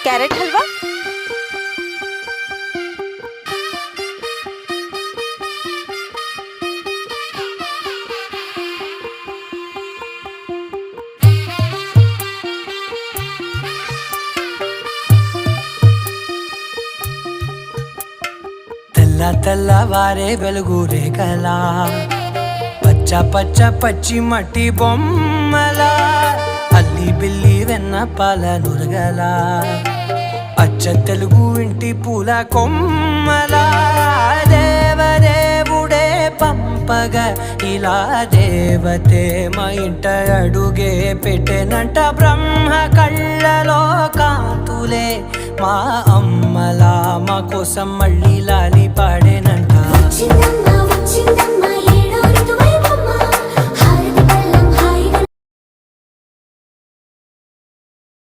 Carrot halwa, తెల్లవారే వెలుగు రేఖలా, పచ్చ పచ్చ పచ్చి మట్టి బొమ్మలా, అల్లి బిల్లి వెన్న పాల నురగలా, అచ్చ తెలుగు ఇంటి పూల కొమ్మలా, దేవదేవుడే పంపగా ఇలా దేవతే మా ఇంట అడుగే పెట్టెనంట. బ్రహ్మ కళ్ళలో కాంతులే మా అమ్మలా మా కోసం మళ్ళీ లాలి పాడేనంట. వచ్చిందమ్మా వచ్చిందా